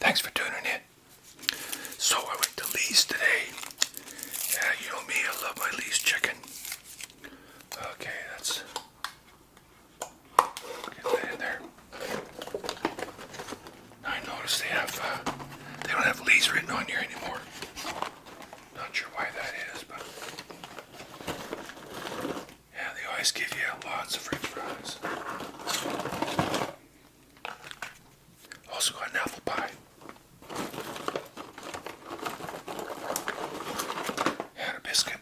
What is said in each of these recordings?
Thanks for tuning in. So I went to Lee's today. Yeah, you know me, I love my Lee's chicken. Okay, that's... Get that in there. I noticed they don't have Lee's written on here anymore. Not sure why that is, but... Yeah, they always give you lots of french fries. Also got an apple pie. And a biscuit.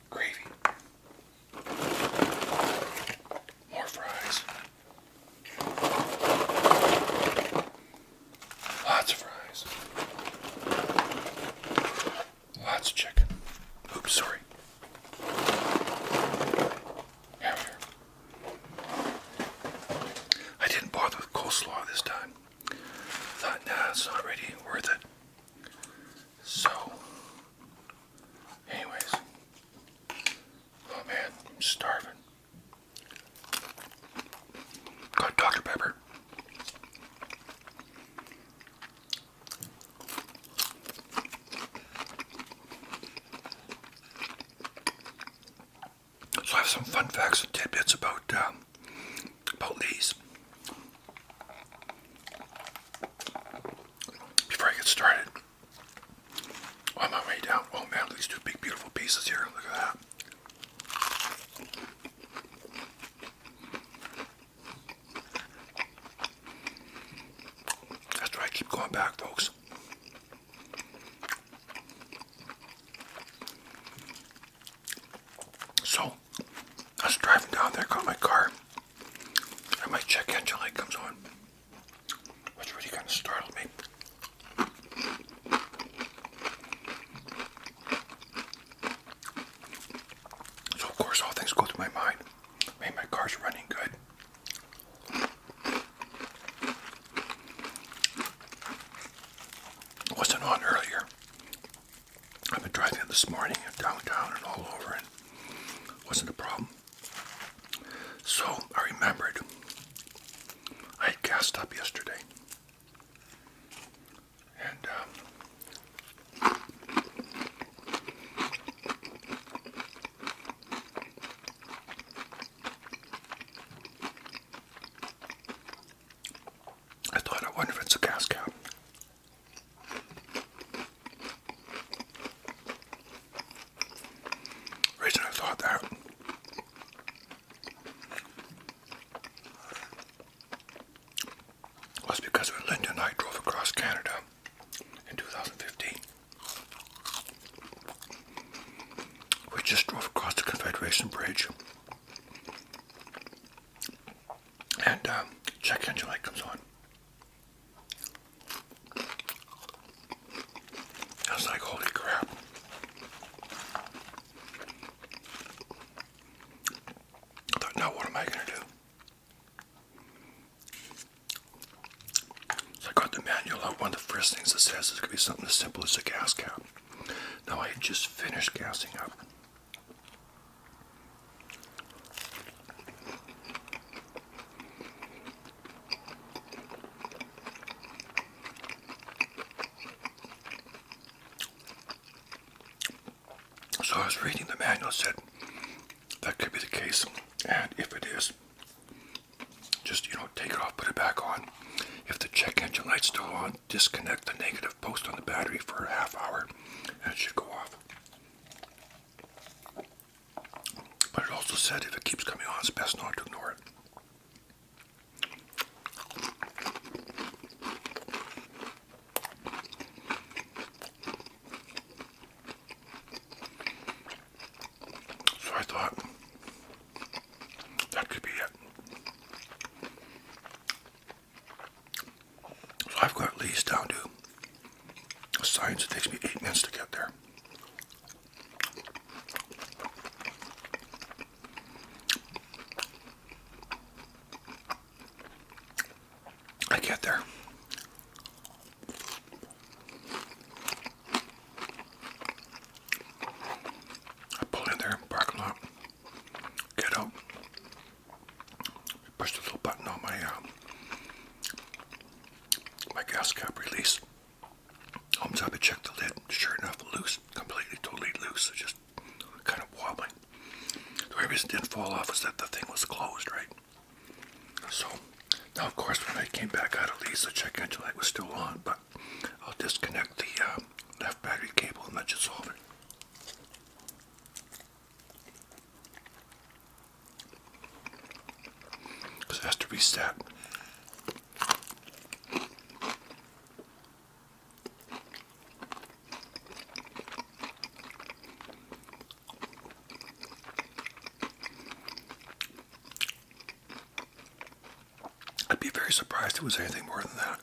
Gravy. More fries. Lots of fries. Lots of chicken. Oops, sorry. Here we are. I didn't bother with coleslaw this time. Thought, nah, it's not really worth it. So, anyways. Oh man, I'm starving. Got Dr. Pepper. So I have some fun facts and tidbits about Lee's. Before I get started, on my way down, oh man, these two big beautiful pieces here, look at that. That's why I keep going back, folks. So, I was driving down there, got my car, and my check engine light comes on, which really kind of startled me. So of course all things go through my mind. Man, my car's running good. It wasn't on earlier. I've been driving it this morning and downtown and all over, and it wasn't a problem. So I remembered I had gassed up yesterday. And I thought, I wonder if it's a gas cap. The reason I thought that was because when Linda and I drove across Canada in 2015. We just drove across the Confederation Bridge. And check engine light comes on. I was like, holy crap. I thought, now what am I going to do? So I got the manual out. One of the first things it says is going to be something as simple as a gas cap. Now I had just finished gassing up. So I was reading the manual, said that could be the case, and if it is, just, take it off, put it back on. If the check engine light's still on, disconnect the negative post on the battery for a half hour, and it should go off. But it also said if it keeps coming on, it's best not to ignore it. So I thought, that could be it. So I've got Lee's down to a science. It takes me 8 minutes to get there. I get there. I pull in there, parking lot, get out, pushed the little button on my gas cap release. Almost had to check the lid. Sure enough, loose, completely, totally loose. Just kind of wobbling. The only reason it didn't fall off was that the thing was closed, right? So now, of course, when I came back out of these, the check engine light was still on, but I'll disconnect the left battery cable and that should solve it. Because it has to reset. I'd be very surprised if it was anything more than that.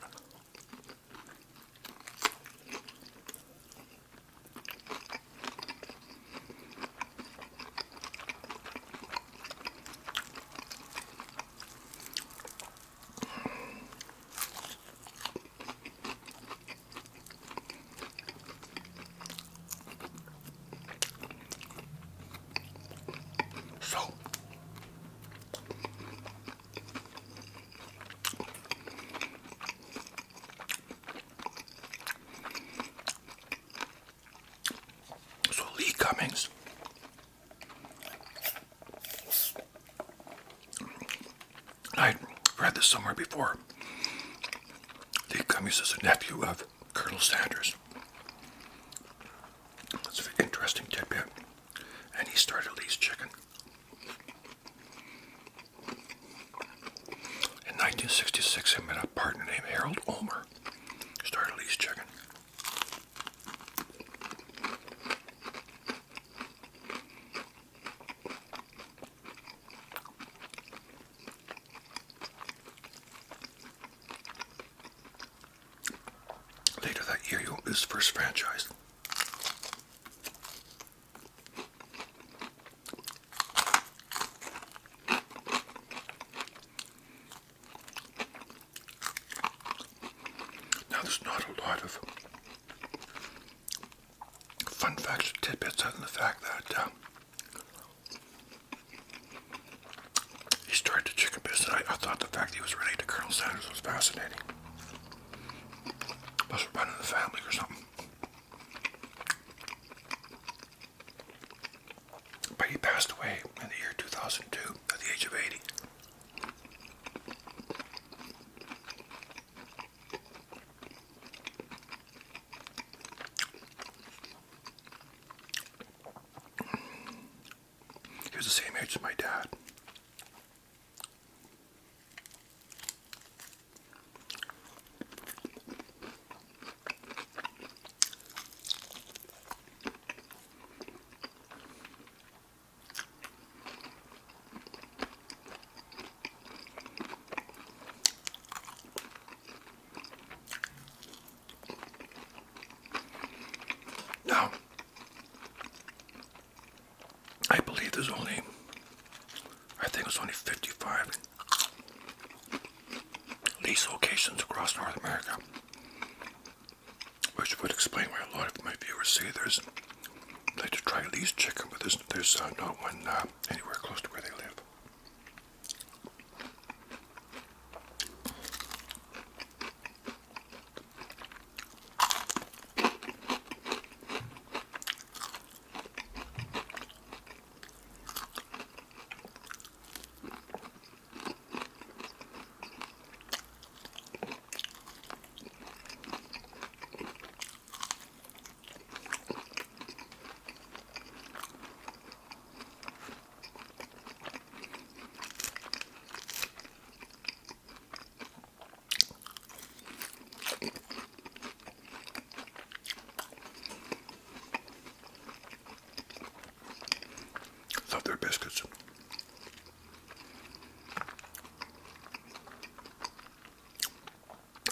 I'd read this somewhere before. Lee Cummings is a nephew of Colonel Sanders. That's an interesting tidbit. And he started Lee's Chicken. In 1966, him and a partner named Harold Ulmer started Lee's Chicken. Later that year, he opened his first franchise. Now, there's not a lot of fun facts or tidbits other than the fact that he started the chicken business. I thought the fact that he was related to Colonel Sanders was fascinating. Must have run in the family or something. But he passed away in the year 2002 at the age of 80. He was the same age as my dad. Now, I believe there's only, I think it was only 55 Lee's locations across North America, which would explain why a lot of my viewers say there's, like to try Lee's Chicken, but there's not one anywhere close to where they live. Love their biscuits.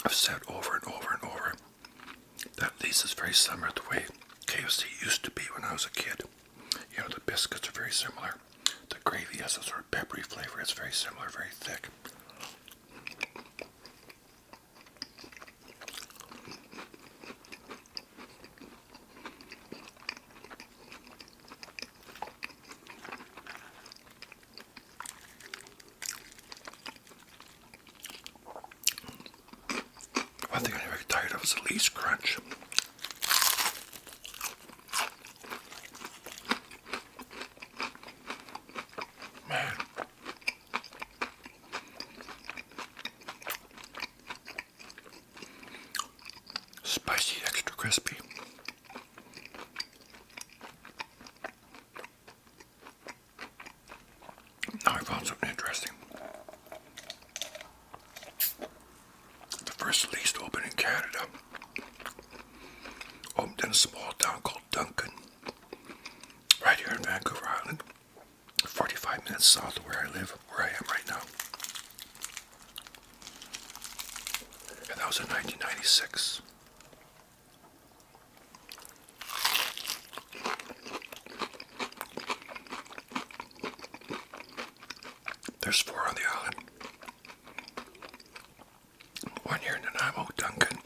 I've said over and over and over that Lee's is very similar to the way KFC used to be when I was a kid. You know, the biscuits are very similar. The gravy has a sort of peppery flavor. It's very similar, very thick. was the least crunch. Man. Spicy, extra crispy. Now I found something interesting. The first least opened in Canada. Opened in a small town called Duncan, right here in Vancouver Island, 45 minutes south of where I live, where I am right now. And that was in 1996. There's 4 on the island. One here in Nanaimo, Duncan,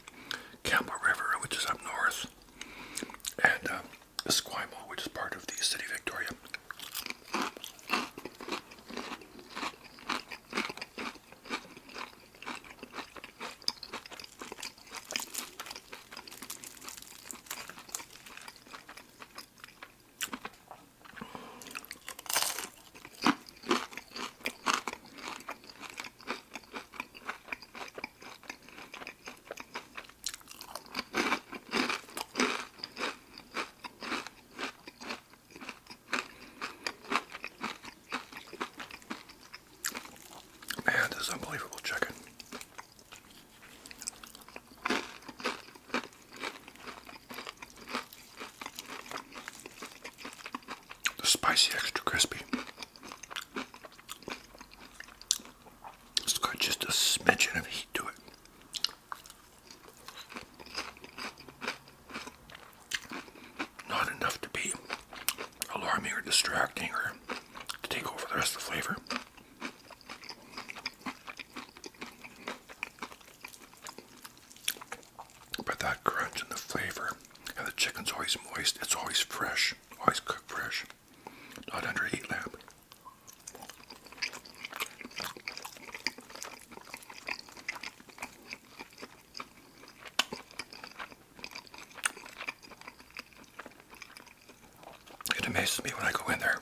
Campbell River, which is up north, and Esquimalt, which is part of the city of Victoria. Man, this is unbelievable chicken. The spicy, extra crispy. It's got just a smidgen of heat to it. Not enough to be alarming or distracting or to take over the rest of the flavor. But that crunch and the flavor, and the chicken's always moist, it's always fresh, always cooked fresh, not under heat lamp. It amazes me when I go in there.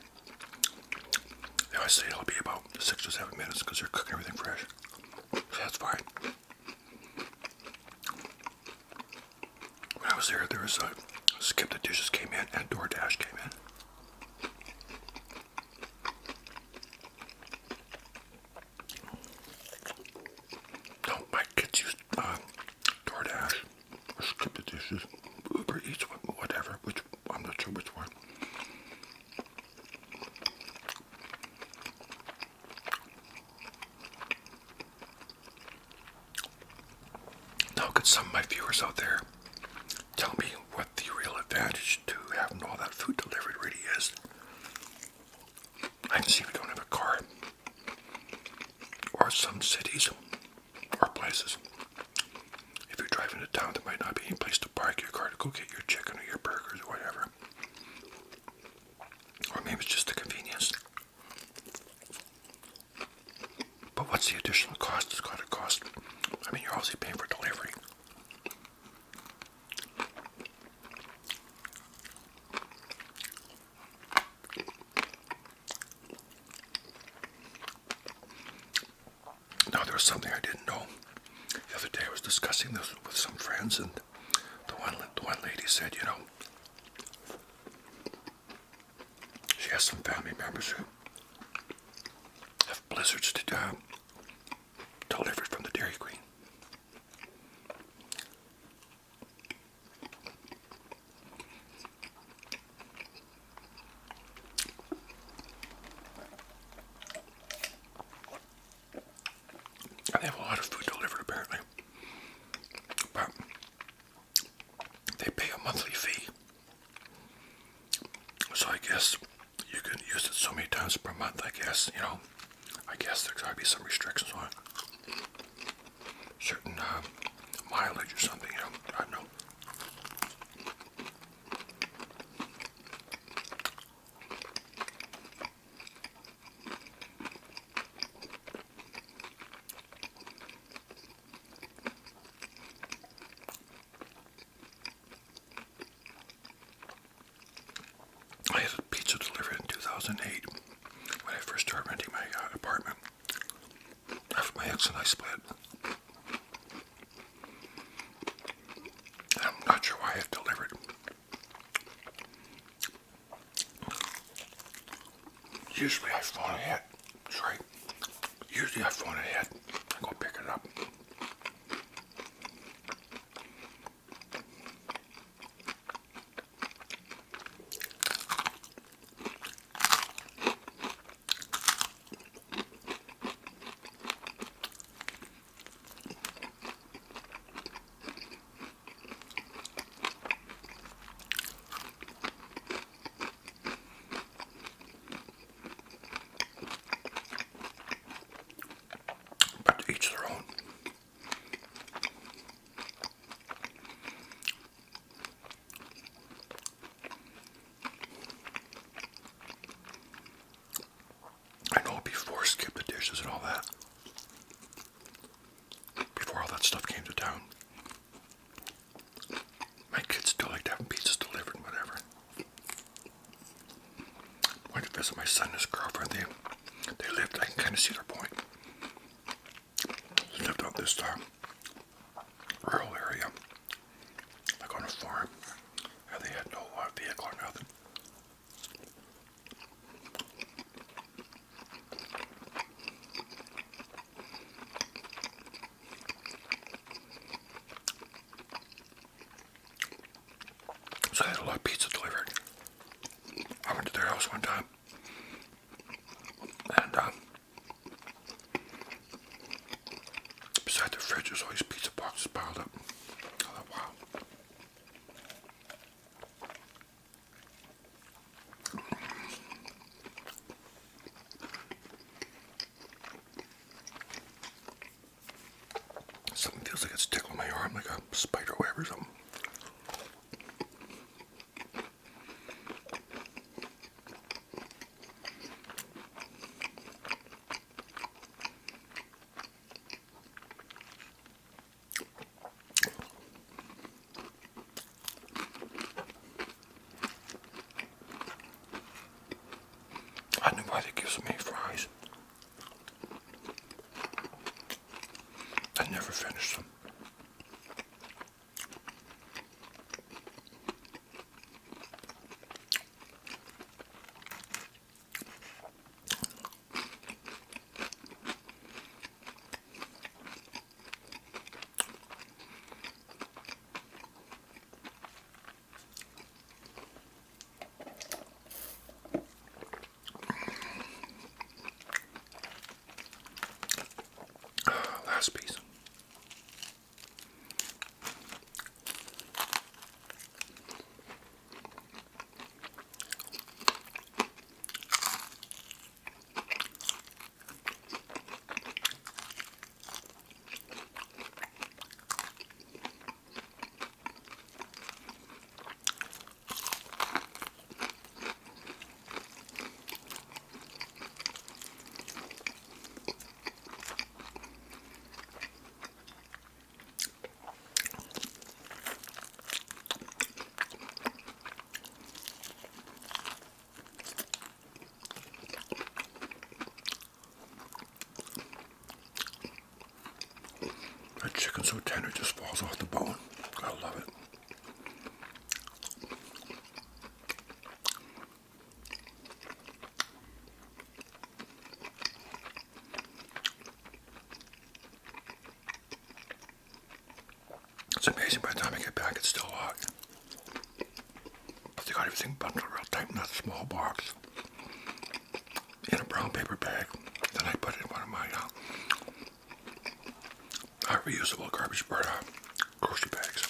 They always say it'll be about 6 or 7 minutes because they're cooking everything fresh. So that's fine. When I was there, there was a Skip the Dishes came in and DoorDash came in. No, my kids use DoorDash or Skip the Dishes, Uber Eats, whatever. I'm not sure which one. Now, could some of my viewers out there tell me what the real advantage to having all that food delivered really is? I can see if you don't have a car, or some cities or places. If you're driving to town, there might not be any place to park your car to go get your chicken or your burgers or whatever. Or maybe it's just the convenience. But what's the additional cost it's got to cost? I mean, you're obviously paying for delivery. Now, there was something I didn't know. The other day I was discussing this with some friends, and the one lady said, you know, she has some family members who have blizzards to delivered from the Dairy Queen. And they have a lot of food delivered apparently. But they pay a monthly fee. So I guess you can use it so many times per month, I guess, you know. I guess there's got to be some restrictions on it. Certain mileage or something, you know. I don't know. 2008 when I first started renting my apartment after my ex and I split. I'm not sure why it delivered. Usually I phone ahead. Sorry. Usually I phone ahead and go pick it up. But to each their own. I know before skip the dishes and all that. Before all that stuff came to town. My kids still like to have pizzas delivered and whatever. Went to visit my son and his girlfriend. They lived, I can kind of see their point. They lived out this rural area, like on a farm, and they had no vehicle or nothing. So I had a lot of pizza delivered. I went to their house one time, and beside the fridge there's all these pizza boxes piled up. I thought, wow. Something feels like it's tickling my arm, like a spider web or something. I don't know why they give so many fries. I never finished them. Last piece. That chicken's so tender it just falls off the bone. I love it. It's amazing by the time I get back it's still hot. But they got everything bundled real tight in that small box. In a brown paper bag. Then I put it in one of my reusable garbage grocery bags.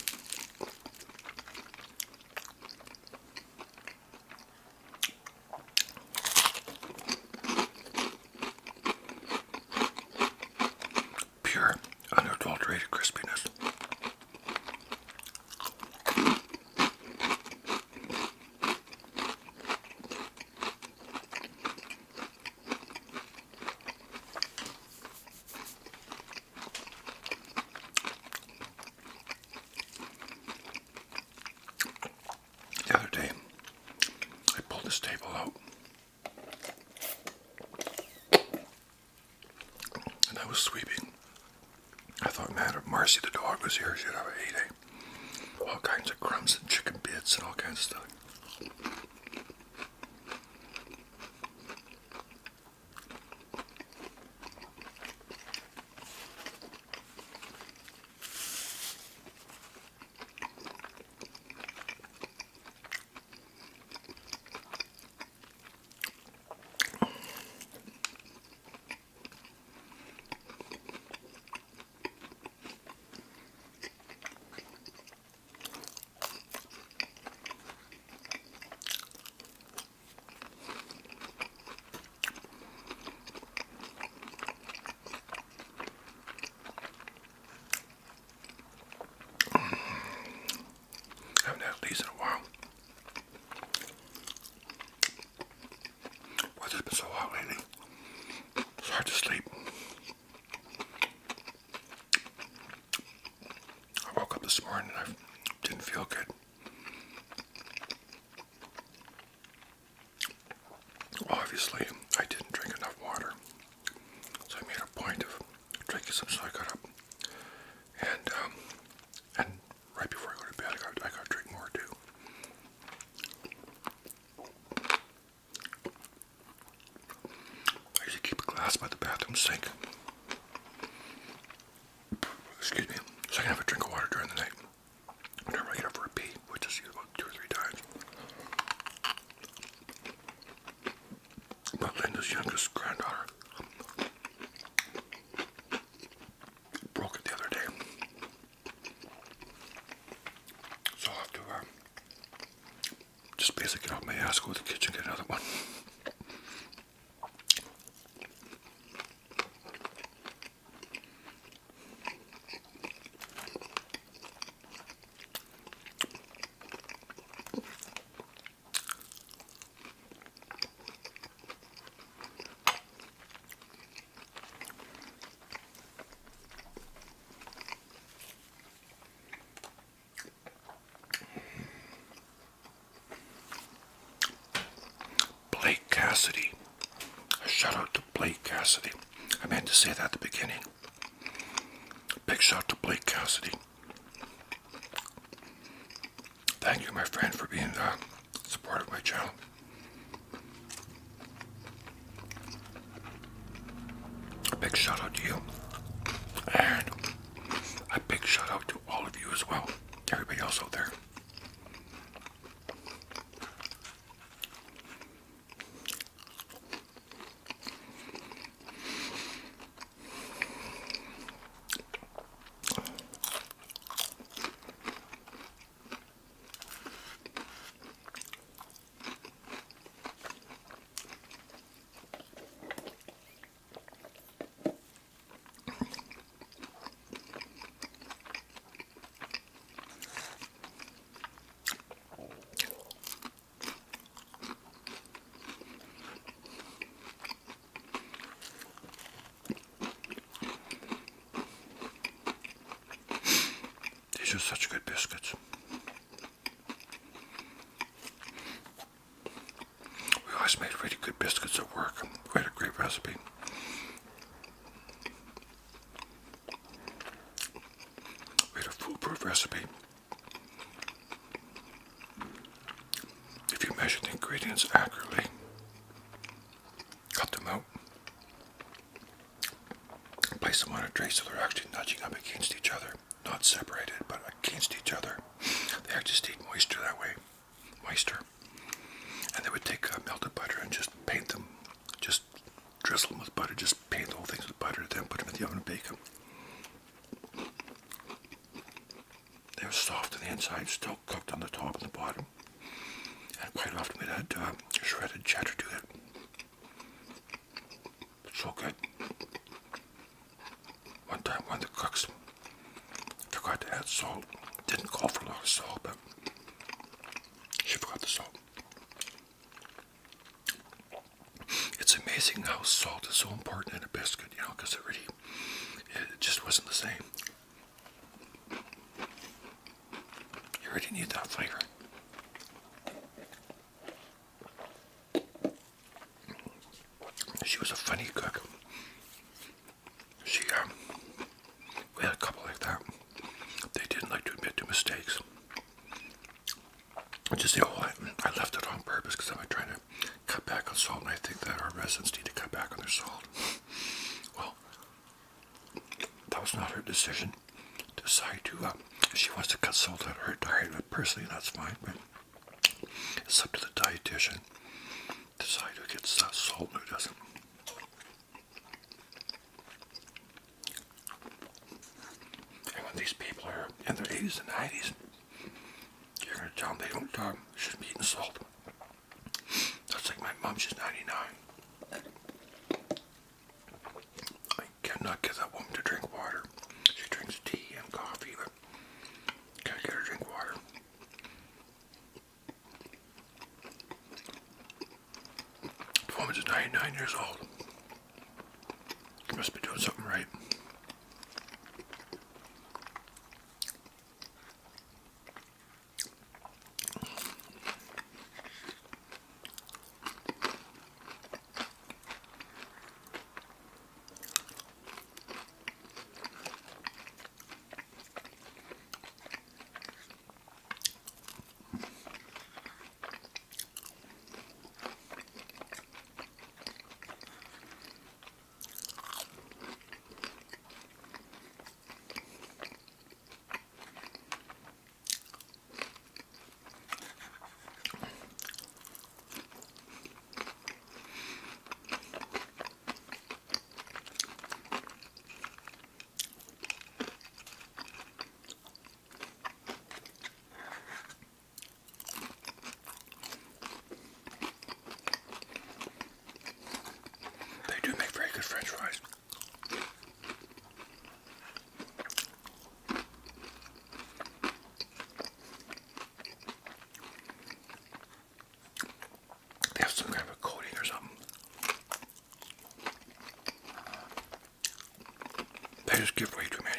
Pure, unadulterated crispiness. The other day, I pulled this table out I was sweeping, I thought, man, if Marcy the dog was here, she'd have a heyday. All kinds of crumbs and chicken bits and all kinds of stuff. I haven't had these in a while. Weather's been so hot lately. It's hard to sleep. I woke up this morning and I didn't feel good. Obviously, I didn't drink enough water. So I made a point of drinking some, so I got up. And right before I go to bed, I got to drink more too. I usually keep a glass by the bathroom sink. Excuse me. So I can have a drink of water during the night. Whenever I get up for a pee, which is about 2 or 3 times. But Linda's youngest granddaughter broke it the other day. So I'll have to just basically get off my ass, go to the kitchen, get another one. Blake Cassidy. A shout out to Blake Cassidy. I meant to say that at the beginning. Big shout to Blake Cassidy. Thank you, my friend, for being supportive of my channel. A big shout out to you. And a big shout out to all of you as well. Everybody else out there. These are such good biscuits. We always made really good biscuits at work. We had a great recipe. We had a foolproof recipe. If you measure the ingredients accurately, cut them out, place them on a tray so they're actually nudging up against each other. Not separated, but against each other. They actually stayed moisture that way. Moisture. And they would take melted butter and just paint them. Just drizzle them with butter. Just paint the whole things with butter. Then put them in the oven and bake them. They were soft on the inside, still cooked on the top and the bottom. And quite often we'd add shredded cheddar to it. So good. One time one of the cooks forgot to add salt. Didn't call for a lot of salt, but she forgot the salt. It's amazing how salt is so important in a biscuit, you know, because it just wasn't the same. You really need that flavor. She was a funny cook. She it's not her decision to decide to, if she wants to cut salt out of her diet. But personally, that's fine. But it's up to the dietitian to decide who gets salt and who doesn't. And when these people are in their 80s and 90s, you're going to tell them they don't shouldn't be eating salt. That's like my mom, she's 99. I cannot get that woman to drink water. She drinks tea and coffee, but can't get her to drink water. The woman is 99 years old. She must be doing something right. They do make very good French fries. They have some kind of a coating or something. They just give way too many.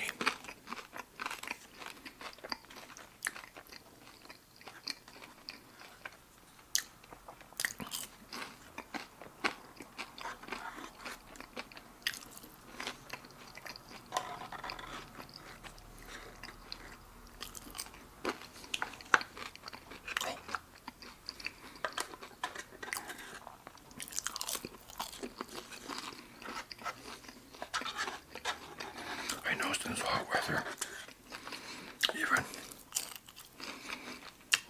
I noticed in this hot weather, even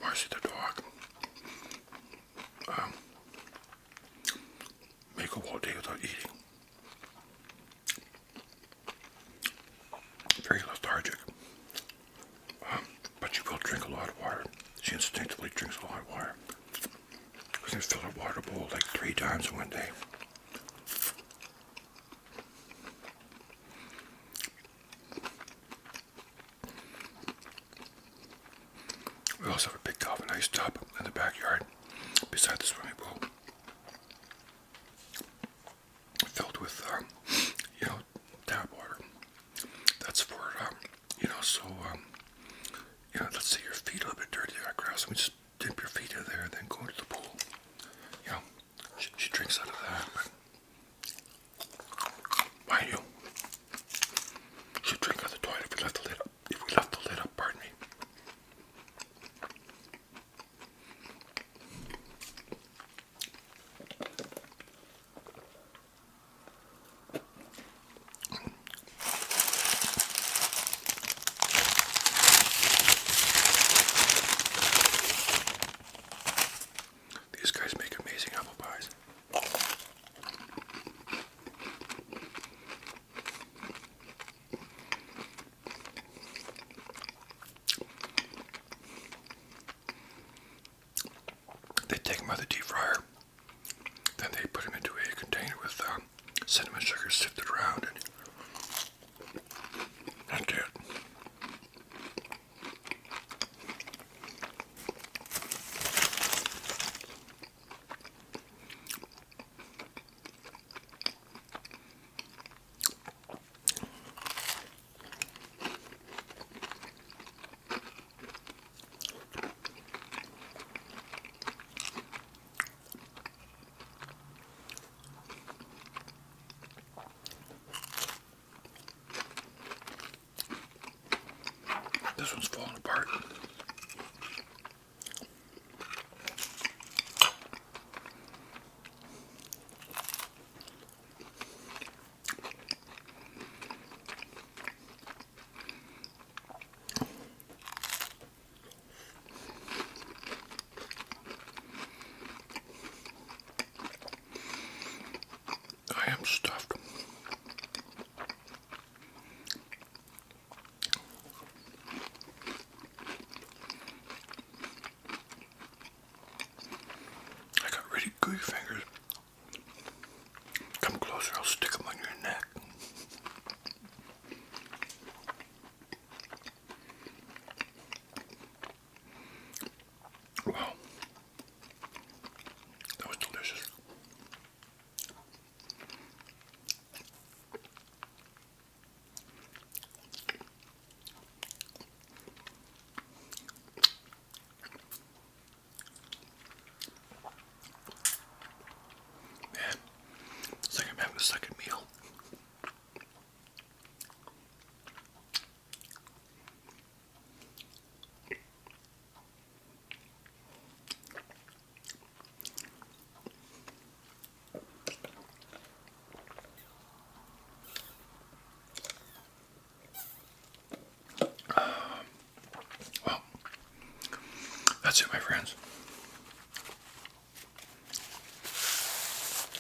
Marcy the dog, may go all day without eating. Very lethargic. But she will drink a lot of water. She instinctively drinks a lot of water. She can fill her water bowl like 3 times in one day. We also have a big galvanized tub in the backyard beside the swimming pool, filled with, tap water. That's for, let's say your feet are a little bit dirty, there, grass, and we just dip your feet in there and then go into the pool. She drinks out of that, but mind you, she'd drink out of the toilet if we left the lid up. Pardon me. These guys make amazing apple pies. meal. Well, that's it, my friends.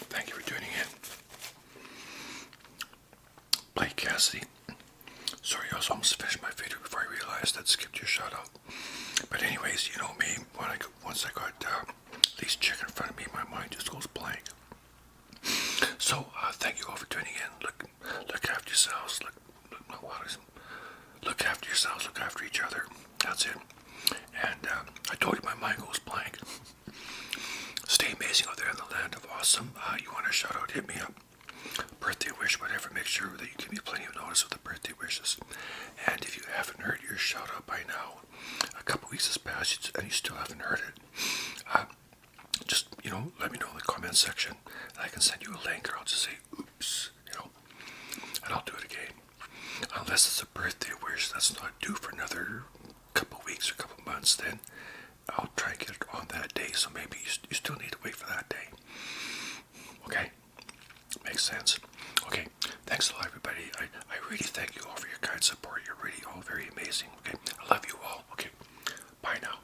Thank you for tuning in. Blake Cassidy. Sorry, I was almost finished my video before I realized I'd skipped your shout out. But anyways, you know me, once I got these chicken in front of me, my mind just goes blank. So, thank you all for tuning in. Look after yourselves. Look after yourselves. Look after each other. That's it. And I told you my mind goes blank. Stay amazing out there in the land of awesome. You want a shout out? Hit me up. Birthday wish, whatever. Make sure that you give me plenty of notice of the birthday wishes. And if you haven't heard your shout out by now, a couple weeks has passed and you still haven't heard it, just, let me know in the comment section. I can send you a link, or I'll just say, oops, and I'll do it again. Unless it's a birthday wish that's not due for another couple weeks or couple months, then I'll try and get it on that day. So maybe you still need to wait for that day. Okay? Makes sense. Okay, thanks a lot, everybody. I really thank you all for your kind support. You're really all very amazing. Okay, I love you all. Okay, bye now.